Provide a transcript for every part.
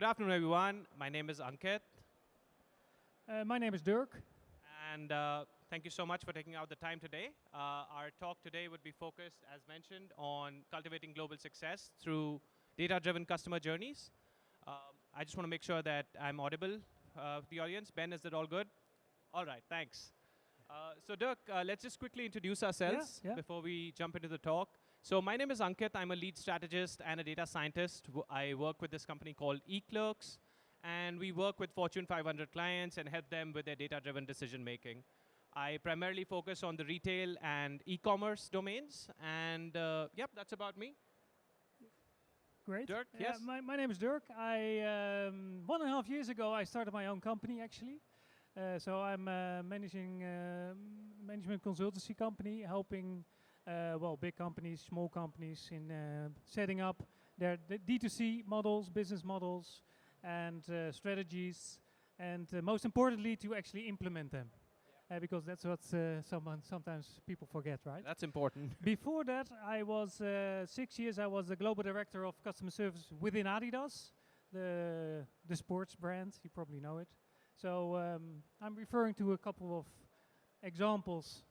Good afternoon, everyone. My name is Ankit, My name is Dirk. and thank you so much for taking out the time today. Our talk today would be focused, as mentioned, on cultivating global success through data-driven customer journeys. I just want to make sure that I'm audible to the audience. Ben, is it all good? All right, thanks. So Dirk, let's just quickly introduce ourselves Yeah. before we jump into the talk. So my name is Ankit. I'm a lead strategist and a data scientist. I work with this company called eClerks, and we work with Fortune 500 clients and help them with their data-driven decision making. I primarily focus on the retail and e-commerce domains, and yep, that's about me. Great. Dirk, yes? My name is Dirk. 1.5 years ago, I started my own company, actually. So I'm managing management consultancy company, helping big companies, small companies in setting up their D2C models, business models, and strategies, and most importantly, to actually implement them. Because that's what sometimes people forget, right? That's important. Before that, I was 6 years. I was the global director of customer service within Adidas, the sports brand. You probably know it. So I'm referring to a couple of examples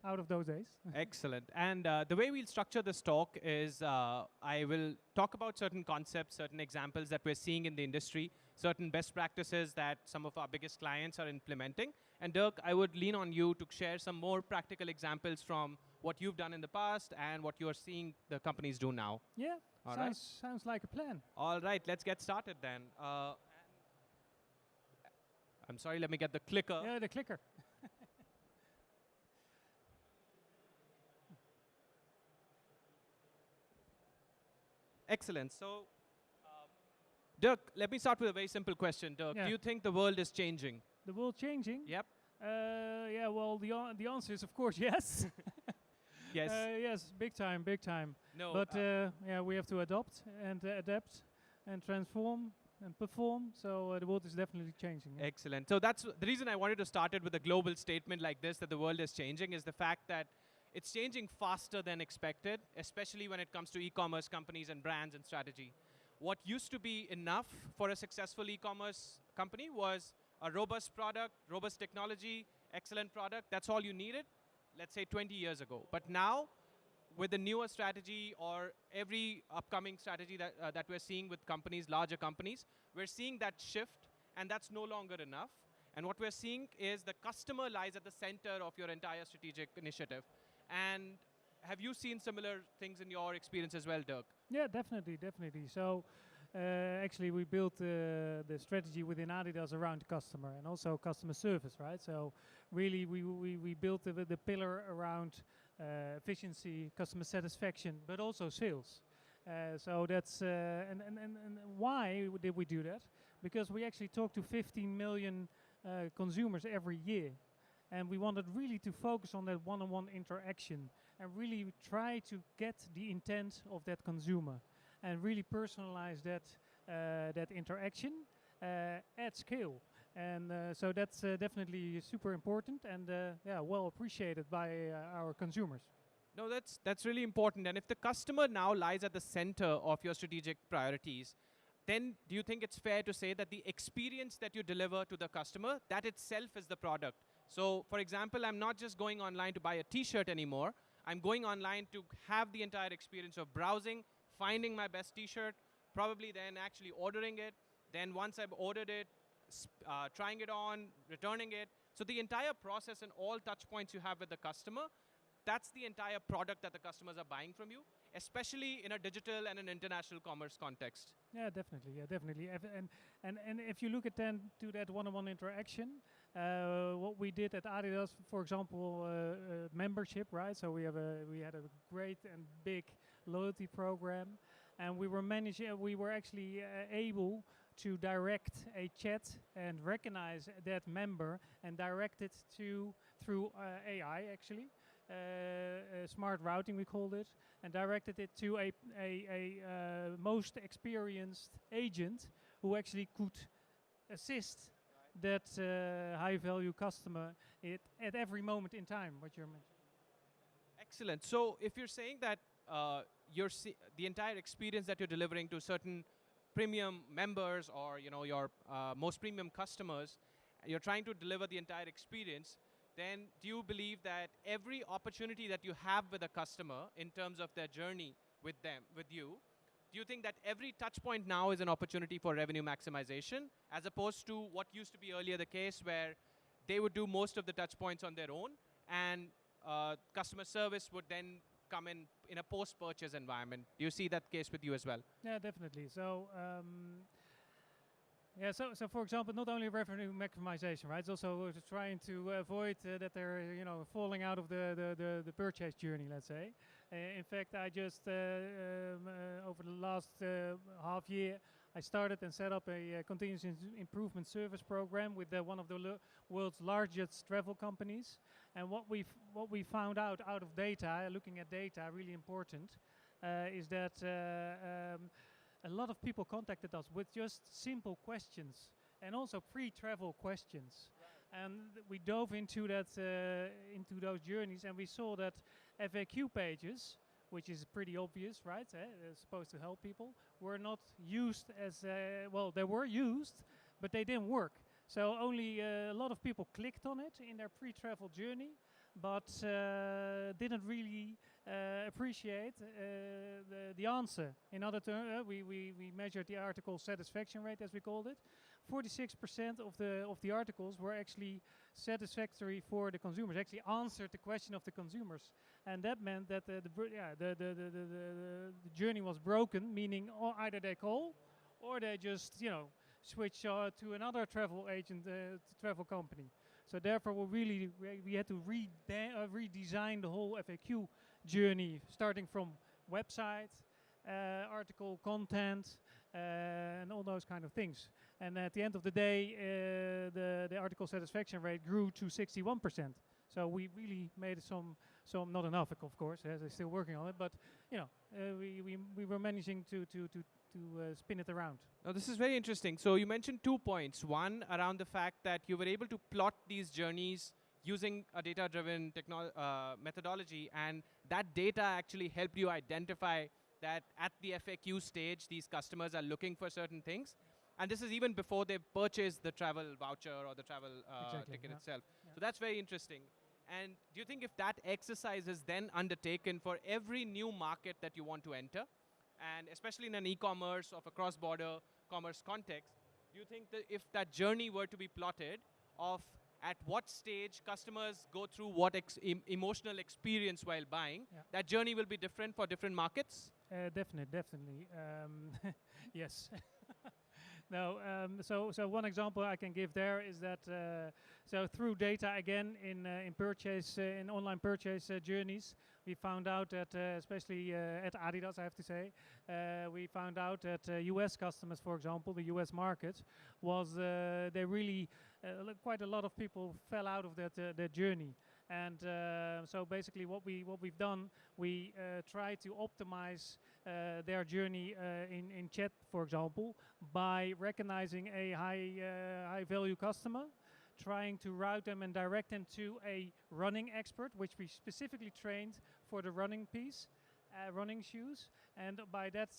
out of those days. Excellent. And the way we'll structure this talk is I will talk about certain concepts, certain examples that we're seeing in the industry, certain best practices that some of our biggest clients are implementing. And Dirk, I would lean on you to share some more practical examples from what you've done in the past and what you're seeing the companies do now. Yeah, All right. sounds like a plan. All right, let's get started then. I'm sorry, let me get the clicker. Yeah, the clicker. Excellent. So, Dirk, let me start with a very simple question. Dirk, Yeah. do you think the world is changing? The world changing? Yep. Yeah, well, the answer is, of course, yes. Yes. Yes, big time, big time. No. But yeah, we have to adopt and adapt and transform and perform. So the world is definitely changing. Yeah. Excellent. So that's the reason I wanted to start it with a global statement like this, that the world is changing, is the fact that it's changing faster than expected, especially when it comes to e-commerce companies and brands and strategy. What used to be enough for a successful e-commerce company was a robust product, robust technology, excellent product. That's all you needed, let's say 20 years ago. But now, with the newer strategy or every upcoming strategy that we're seeing with companies, larger companies, we're seeing that shift, and that's no longer enough. And what we're seeing is the customer lies at the center of your entire strategic initiative. And have you seen similar things in your experience as well, Dirk? Yeah, definitely, definitely. So actually, we built the strategy within Adidas around the customer and also customer service, right? So really, we built the pillar around efficiency, customer satisfaction, but also sales. So that's and why did we do that? Because we actually talk to 15 million consumers every year. And we wanted really to focus on that one-on-one interaction and really try to get the intent of that consumer and really personalize that interaction at scale. And so that's definitely super important and yeah, well appreciated by our consumers. No, that's really important. And if the customer now lies at the center of your strategic priorities, then do you think it's fair to say that the experience that you deliver to the customer, that itself is the product? So, for example, I'm not just going online to buy a t-shirt anymore. I'm going online to have the entire experience of browsing, finding my best t-shirt, probably then actually ordering it. Then once I've ordered it, trying it on, returning it. So the entire process and all touch points you have with the customer, that's the entire product that the customers are buying from you, especially in a digital and an international commerce context. Yeah, definitely. Yeah, definitely. And if you look at then to that one-on-one interaction, what we did at Adidas, for example, membership, right? So we had a great and big loyalty program, and we were actually able to direct a chat and recognize that member and direct it through AI actually. Smart routing, we called it, and directed it to a most experienced agent who actually could assist that high-value customer at every moment in time, what you're mentioning. Excellent. So if you're saying that the entire experience that you're delivering to certain premium members or your most premium customers, you're trying to deliver the entire experience, then do you believe that every opportunity that you have with a customer in terms of their journey with you, do you think that every touch point now is an opportunity for revenue maximization, as opposed to what used to be earlier the case where they would do most of the touch points on their own, and customer service would then come in a post-purchase environment? Do you see that case with you as well? Yeah, definitely. So, yeah, so for example, not only revenue maximization, right? It's also trying to avoid that they're falling out of the purchase journey, let's say. In fact, I just over the last half year, I started and set up a continuous improvement service program with one of the world's largest travel companies. And what we found out of data, looking at data, really important, is that a lot of people contacted us with just simple questions and also pre-travel questions. Right. And we dove into that, into those journeys, and we saw that FAQ pages, which is pretty obvious, right? They're supposed to help people, were not used as, well, they were used, but they didn't work. So only a lot of people clicked on it in their pre-travel journey, but didn't really appreciate the answer. In other terms, we measured the article satisfaction rate, as we called it. 46% of the articles were actually satisfactory for the consumers, actually answered the question of the consumers. And that meant that the journey was broken, meaning either they call or they just, switch to another travel agent, travel company. So therefore, we had to redesign the whole FAQ journey, starting from website, article content, and all those kind of things. And at the end of the day, the article satisfaction rate grew to 61%. So we really made some not enough, of course. They're still working on it, but we were managing to spin it around. Now, this is very interesting. So you mentioned 2 points. One, around the fact that you were able to plot these journeys using a data-driven methodology, and that data actually helped you identify that at the FAQ stage, these customers are looking for certain things. And this is even before they purchase the travel voucher or the travel ticket itself. Yeah. So that's very interesting. And do you think if that exercise is then undertaken for every new market that you want to enter, and especially in an e-commerce of a cross-border commerce context, do you think that if that journey were to be plotted of at what stage customers go through what emotional experience while buying, that journey will be different for different markets? Definitely. Yes. No, so one example I can give there is that so through data again in online purchase journeys, we found out that especially at Adidas, I have to say, we found out that US customers, for example, the US market, was they really quite a lot of people fell out of that journey. And so basically what we've done, we try to optimize their journey in chat, for example, by recognizing a high value customer, trying to route them and direct them to a running expert, which we specifically trained for the running piece, running shoes. And by that,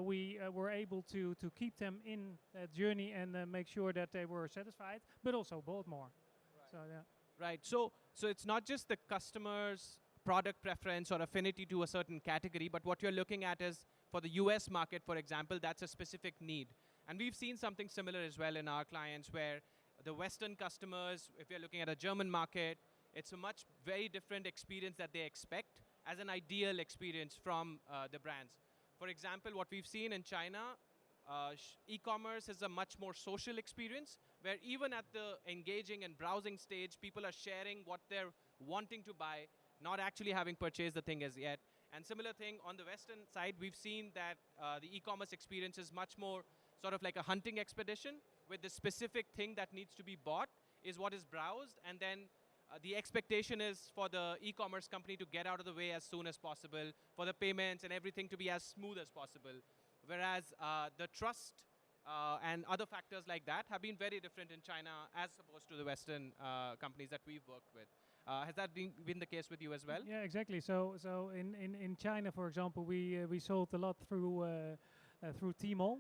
we were able to keep them in that journey and make sure that they were satisfied, but also bought more. Right. So, yeah. Right. So it's not just the customer's product preference or affinity to a certain category, but what you're looking at is for the US market, for example, that's a specific need. And we've seen something similar as well in our clients where the Western customers, if you're looking at a German market, it's a very different experience that they expect as an ideal experience from the brands. For example, what we've seen in China, e-commerce is a much more social experience where even at the engaging and browsing stage, people are sharing what they're wanting to buy, not actually having purchased the thing as yet. And similar thing on the Western side, we've seen that the e-commerce experience is much more sort of like a hunting expedition with the specific thing that needs to be bought is what is browsed, and then the expectation is for the e-commerce company to get out of the way as soon as possible, for the payments and everything to be as smooth as possible. Whereas the trust and other factors like that have been very different in China as opposed to the Western companies that we've worked with. Has that been the case with you as well? Yeah, exactly. So in China, for example, we sold a lot through Tmall.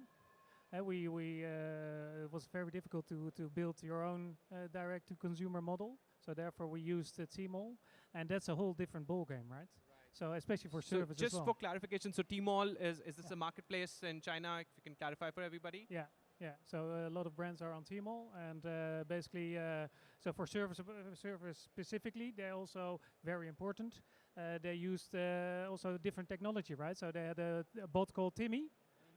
It was very difficult to build your own direct-to-consumer model. So therefore, we used Tmall, and that's a whole different ballgame, right? So especially for So service as just well. for clarification, so Tmall is this Yeah. a marketplace in China? If you can clarify for everybody. Yeah, yeah. So a lot of brands are on Tmall, and basically, so for service specifically, they're also very important. They used also different technology, right? So they had a bot called Timmy,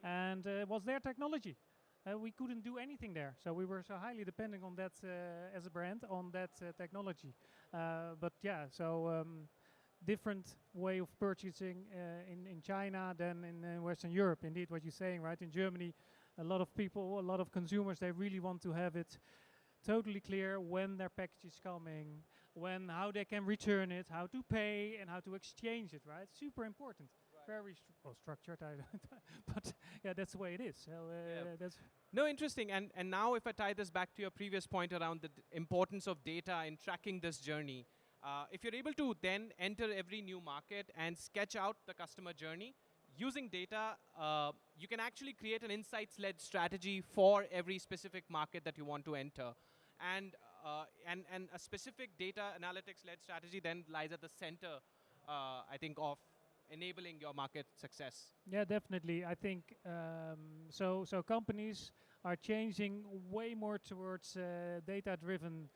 and it was their technology. We couldn't do anything there, so we were so highly depending on that as a brand on that technology. But yeah, so. Different way of purchasing in China than in Western Europe. Indeed, what you're saying, right? In Germany, a lot of people, a lot of consumers, they really want to have it totally clear when their package is coming, how they can return it, how to pay, and how to exchange it, right? Super important. Very structured, but yeah, that's the way it is. So that's No, interesting. And now if I tie this back to your previous point around the importance of data in tracking this journey, if you're able to then enter every new market and sketch out the customer journey, using data, you can actually create an insights-led strategy for every specific market that you want to enter. And a specific data analytics-led strategy then lies at the center, I think, of enabling your market success. Yeah, definitely. I think so companies are changing way more towards data-driven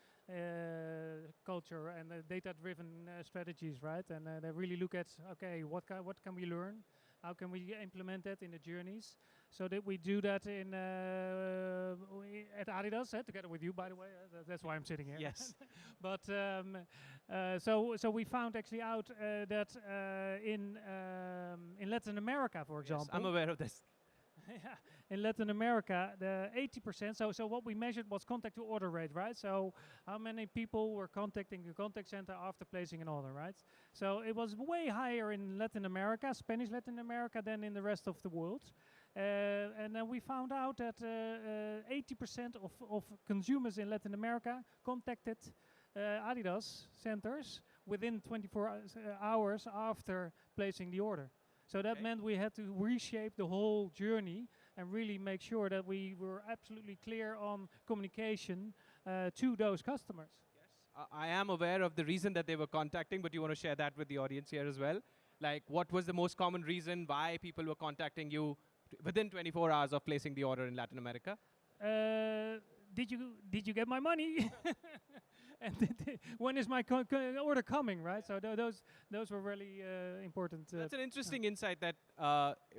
culture and data-driven strategies, right? And they really look at, okay, what can we learn? How can we implement that in the journeys? So that we do that in at Adidas, together with you, by the way. That's why I'm sitting here. Yes. But so we found actually out that in Latin America, for example. Yes, I'm aware of this. Yeah, in Latin America, the 80%. So what we measured was contact to order rate, right? So how many people were contacting the contact center after placing an order, right? So it was way higher in Latin America, Spanish Latin America, than in the rest of the world. And then we found out that 80% of consumers in Latin America contacted Adidas centers within 24 hours after placing the order. So that meant we had to reshape the whole journey and really make sure that we were absolutely clear on communication to those customers. Yes, I am aware of the reason that they were contacting, but you want to share that with the audience here as well? Like, what was the most common reason why people were contacting you within 24 hours of placing the order in Latin America? Did you get my money? And when is my order coming, right? So those were really important. That's an interesting insight that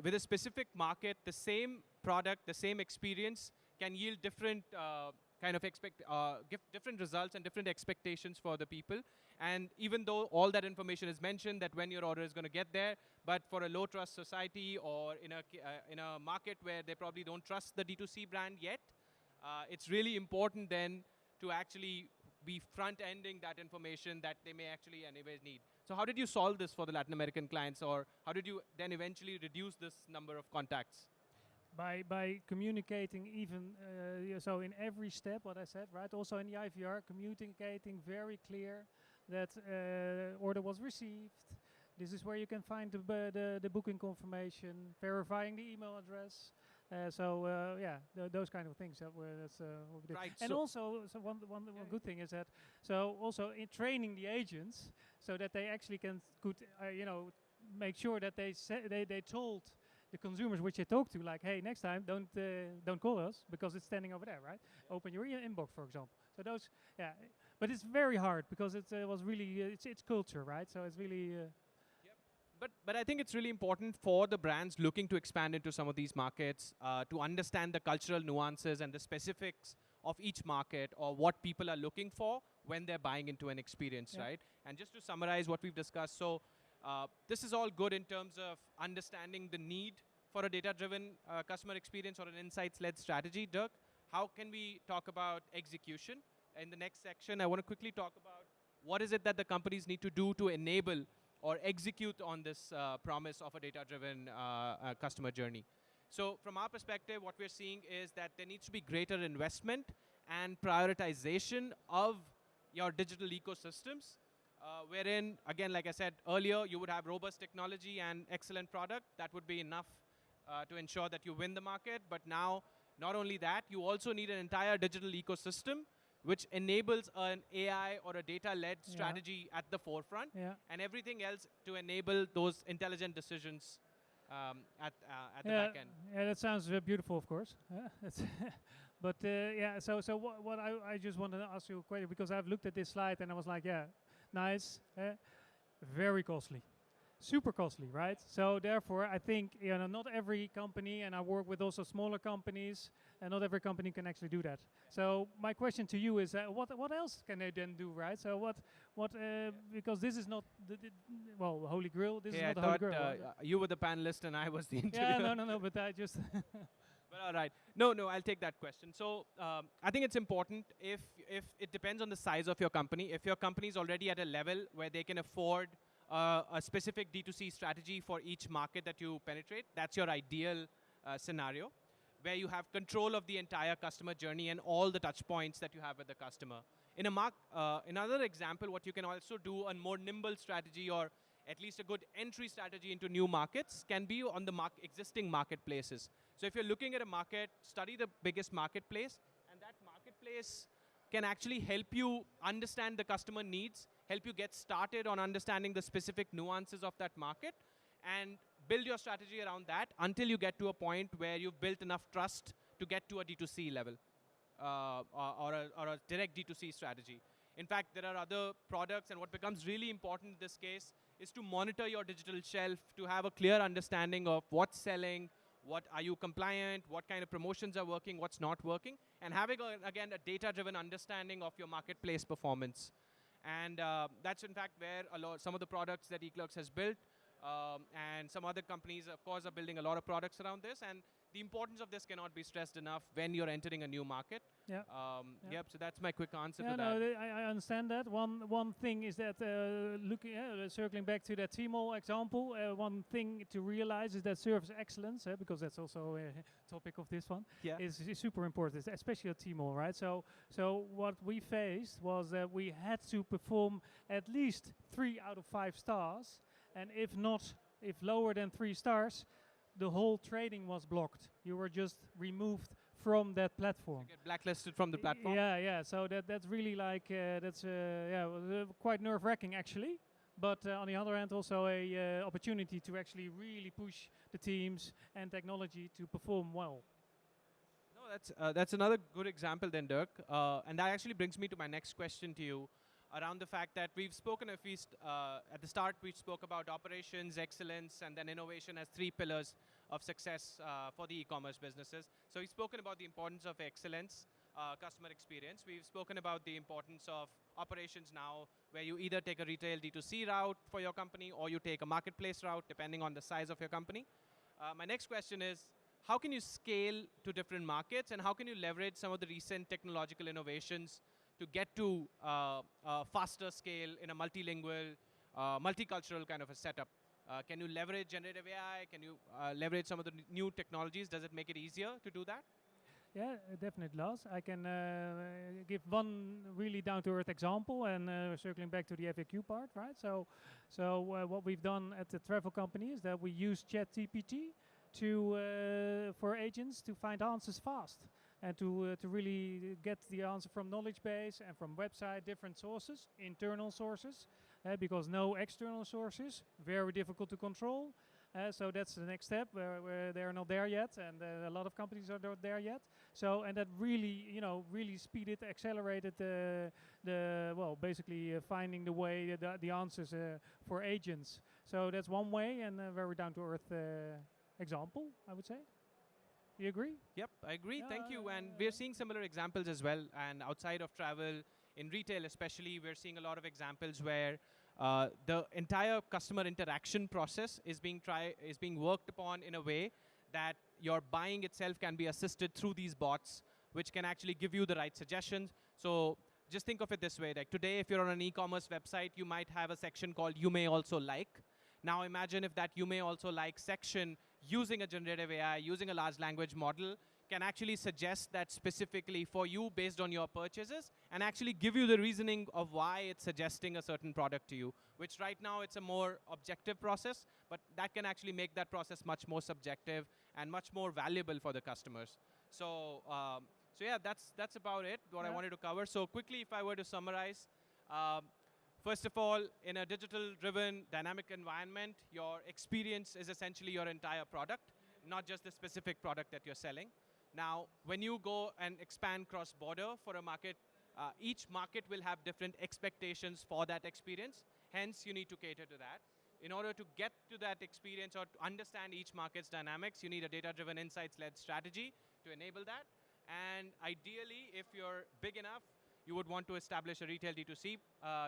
with a specific market, the same product, the same experience can yield different give different results and different expectations for the people. And even though all that information is mentioned, that when your order is going to get there, but for a low trust society or in a market where they probably don't trust the D2C brand yet, it's really important then to actually be front-ending that information that they may actually anyways need. So how did you solve this for the Latin American clients, or how did you then eventually reduce this number of contacts? By communicating even, so in every step, what I said, right? Also in the IVR, communicating very clear that order was received. This is where you can find the booking confirmation, verifying the email address. Those kind of things. That's what we did. Right. And also, so one good thing is that, so also in training the agents, so that they actually could make sure that they told the consumers which they talk to, like, hey, next time don't call us because it's standing over there, right? Open your inbox, for example. So those, yeah, but it's very hard because it was really it's culture, right? So it's really. But I think it's really important for the brands looking to expand into some of these markets to understand the cultural nuances and the specifics of each market, or what people are looking for when they're buying into an experience, right? And just to summarize what we've discussed, so this is all good in terms of understanding the need for a data-driven customer experience or an insights-led strategy. Dirk, how can we talk about execution? In the next section, I want to quickly talk about what is it that the companies need to do to enable or execute on this promise of a data-driven customer journey. So from our perspective, what we're seeing is that there needs to be greater investment and prioritization of your digital ecosystems, wherein, again, like I said earlier, you would have robust technology and excellent product. That would be enough to ensure that you win the market. But now Not only that, you also need an entire digital ecosystem which enables an AI or a data-led strategy at the forefront, and everything else to enable those intelligent decisions at the back end. Yeah, that sounds beautiful, of course. But yeah, so what I just wanted to ask you a question, because I've looked at this slide and I was like, yeah, nice, very costly. Super costly, right? So therefore, I think not every company, and I work with also smaller companies, and not every company can actually do that. So my question to you is, what else can they then do, right? So what because this is not well, the Holy Grail. This is not the Holy Grail. You were the panelist and I was the interviewer. Yeah, no, but I just. But all right, no, I'll take that question. So I think it's important if it depends on the size of your company. If your company is already at a level where they can afford a specific D2C strategy for each market that you penetrate, that's your ideal scenario, where you have control of the entire customer journey and all the touch points that you have with the customer. In another example, what you can also do, a more nimble strategy or at least a good entry strategy into new markets can be on the existing marketplaces. So if you're looking at a market, study the biggest marketplace, and that marketplace can actually help you understand the customer needs, help you get started on understanding the specific nuances of that market, and build your strategy around that until you get to a point where you've built enough trust to get to a D2C level or a direct D2C strategy. In fact, there are other products, and what becomes really important in this case is to monitor your digital shelf, to have a clear understanding of what's selling, what are you compliant, what kind of promotions are working, what's not working, and having, again, a data-driven understanding of your marketplace performance. And that's, in fact, where some of the products that eClerx has built, and some other companies, of course, are building a lot of products around this. And the importance of this cannot be stressed enough when you're entering a new market. Yep, so that's my quick answer to that. No, I understand that. One thing is that, circling back to that Tmall example, one thing to realize is that service excellence, because that's also a topic of this one, is super important, especially at Tmall, right? So what we faced was that we had to perform at least 3 out of 5 stars, and if lower than 3 stars, the whole trading was blocked. You were just removed from that platform. You get blacklisted from the platform? Yeah. So that's really like, quite nerve-wracking actually. But on the other hand, also a opportunity to actually really push the teams and technology to perform well. No, that's another good example then, Dirk. And that actually brings me to my next question to you, around the fact that we've spoken, at least at the start, we spoke about operations, excellence, and then innovation as 3 pillars of success for the e-commerce businesses. So we've spoken about the importance of excellence, customer experience. We've spoken about the importance of operations now, where you either take a retail D2C route for your company or you take a marketplace route, depending on the size of your company. My next question is, how can you scale to different markets, and how can you leverage some of the recent technological innovations to get to a faster scale in a multilingual, multicultural kind of a setup? Can you leverage generative AI? Can you leverage some of the new technologies? Does it make it easier to do that? Yeah, it definitely does. I can give one really down-to-earth example, and circling back to the FAQ part, right? So what we've done at the travel company is that we use ChatGPT for agents to find answers fast, and to really get the answer from knowledge base and from website, different sources, internal sources, because no external sources, very difficult to control. So that's the next step, where they're not there yet, and a lot of companies are not there yet. So, and that really, really speeded, accelerated basically finding the way, the answers for agents. So that's one way, and a very down-to-earth example, I would say. Do you agree? Yep, I agree. Thank you. And we're seeing similar examples as well. And outside of travel, in retail especially, we're seeing a lot of examples where the entire customer interaction process is being worked upon in a way that your buying itself can be assisted through these bots, which can actually give you the right suggestions. So just think of it this way. Like today, if you're on an e-commerce website, you might have a section called "You May Also Like." Now imagine if that "You May Also Like" section, using a generative AI, using a large language model, can actually suggest that specifically for you based on your purchases, and actually give you the reasoning of why it's suggesting a certain product to you, which right now it's a more objective process, but that can actually make that process much more subjective and much more valuable for the customers. So yeah, that's about it. What I Yeah. wanted to cover. So quickly, if I were to summarize, um, first of all, in a digital-driven, dynamic environment, your experience is essentially your entire product, not just the specific product that you're selling. Now, when you go and expand cross-border for a market, each market will have different expectations for that experience. Hence, you need to cater to that. In order to get to that experience or to understand each market's dynamics, you need a data-driven, insights-led strategy to enable that. And ideally, if you're big enough, you would want to establish a retail D2C,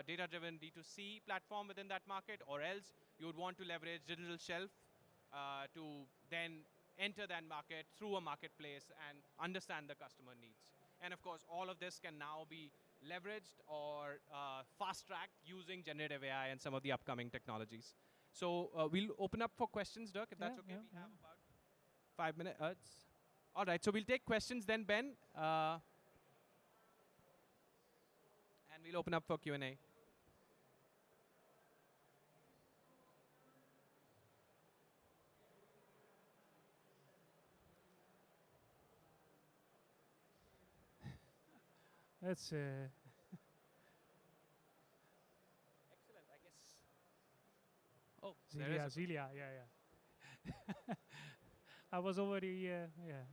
data-driven D2C platform within that market, or else you would want to leverage digital shelf to then enter that market through a marketplace and understand the customer needs. And of course, all of this can now be leveraged or fast-tracked using generative AI and some of the upcoming technologies. So we'll open up for questions, Dirk, if that's okay. We have about 5 minutes. All right, so we'll take questions then, Ben. And we'll open up for Q&A. That's Excellent, I guess. Oh, there is Zilia, Zilia, yeah. I was already, yeah.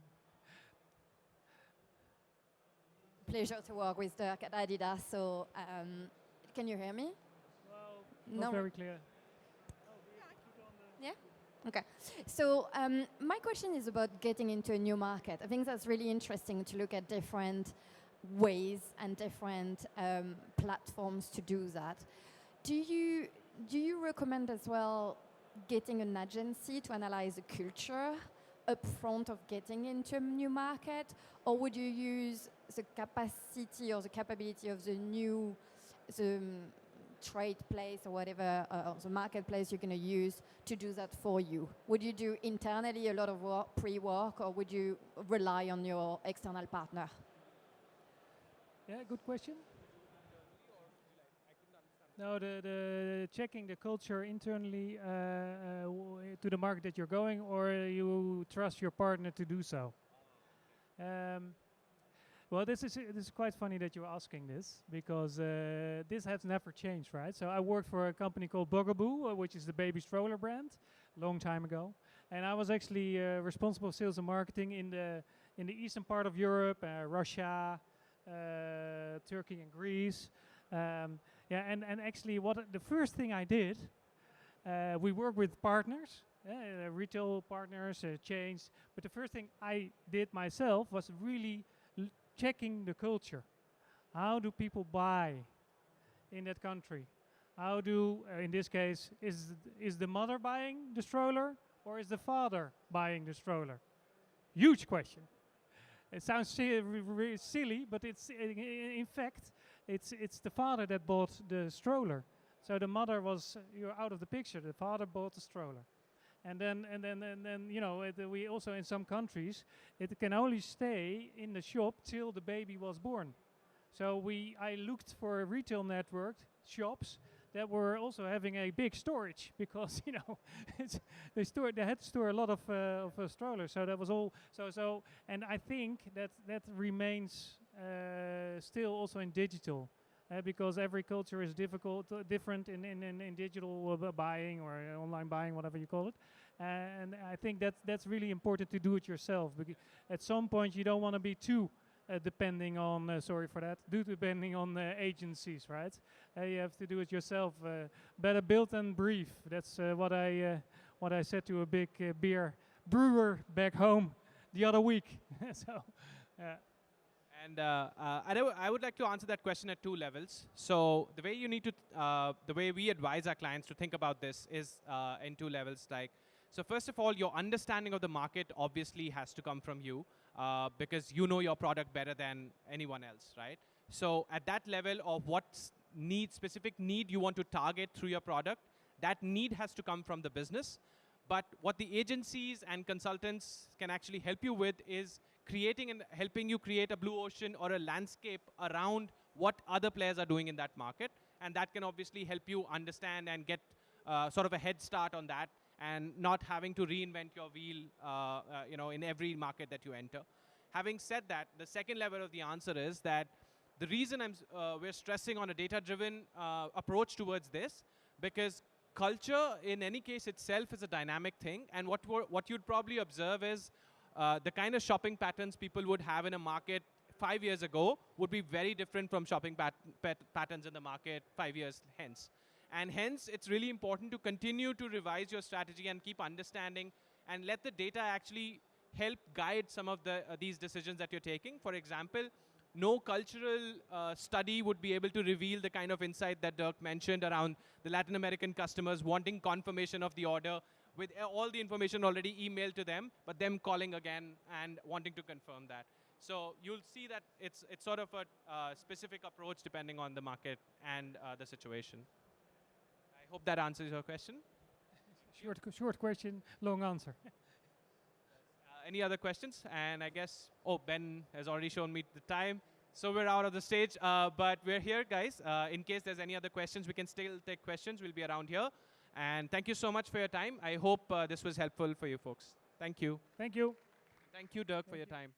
Pleasure to work with Dirk at Adidas. So, can you hear me? Well, No. not very clear. Yeah. Okay. So, my question is about getting into a new market. I think that's really interesting to look at different ways and different platforms to do that. Do you recommend as well getting an agency to analyze the culture upfront of getting into a new market, or would you use the capacity or the capability of the trade place or whatever, or the marketplace you're going to use to do that for you? Would you do internally a lot of work, pre-work, or would you rely on your external partner? Yeah, good question. No, the checking the culture internally to the market that you're going, or you trust your partner to do so. Well, this is quite funny that you're asking this, because this has never changed, right? So I worked for a company called Bugaboo, which is the baby stroller brand, long time ago, and I was actually responsible for sales and marketing in the eastern part of Europe, Russia, Turkey, and Greece. Yeah, and actually, the first thing I did, we work with partners, retail partners, chains. But the first thing I did myself was really checking the culture. How do people buy in that country? How do, in this case, is the mother buying the stroller, or is the father buying the stroller? Huge question. It sounds silly, but it's in fact it's the father that bought the stroller. So the mother was you're out of the picture. The father bought the stroller, and then you know we also in some countries it can only stay in the shop till the baby was born. So I looked for a retail network shops that were also having a big storage, because you know they had to store a lot of strollers. So that was all. So and I think that remains still also in digital, because every culture is different in digital buying or online buying, whatever you call it. And I think that's really important to do it yourself, because at some point you don't want to be too depending on, depending on agencies, right? You have to do it yourself. Better build than brief. That's what I said to a big beer brewer back home the other week. So, And I would like to answer that question at two levels. So the way you need to, the way we advise our clients to think about this is in two levels. So first of all, your understanding of the market obviously has to come from you, because you know your product better than anyone else, right? So at that level of what specific need you want to target through your product, that need has to come from the business. But what the agencies and consultants can actually help you with is creating and helping you create a blue ocean or a landscape around what other players are doing in that market. And that can obviously help you understand and get sort of a head start on that, and not having to reinvent your wheel in every market that you enter. Having said that, the second level of the answer is that the reason we're stressing on a data-driven approach towards this, because culture, in any case itself, is a dynamic thing. And what you'd probably observe is the kind of shopping patterns people would have in a market 5 years ago would be very different from shopping patterns in the market 5 years hence. And hence, it's really important to continue to revise your strategy and keep understanding and let the data actually help guide some of these decisions that you're taking. For example, no cultural study would be able to reveal the kind of insight that Dirk mentioned around the Latin American customers wanting confirmation of the order with all the information already emailed to them, but them calling again and wanting to confirm that. So you'll see that it's sort of a specific approach depending on the market and the situation. I hope that answers your question. Short question, long answer. Any other questions? And I guess, Ben has already shown me the time. So we're out of the stage, but we're here, guys. In case there's any other questions, we can still take questions. We'll be around here. And thank you so much for your time. I hope this was helpful for you folks. Thank you. Thank you. Thank you, Dirk, for your time.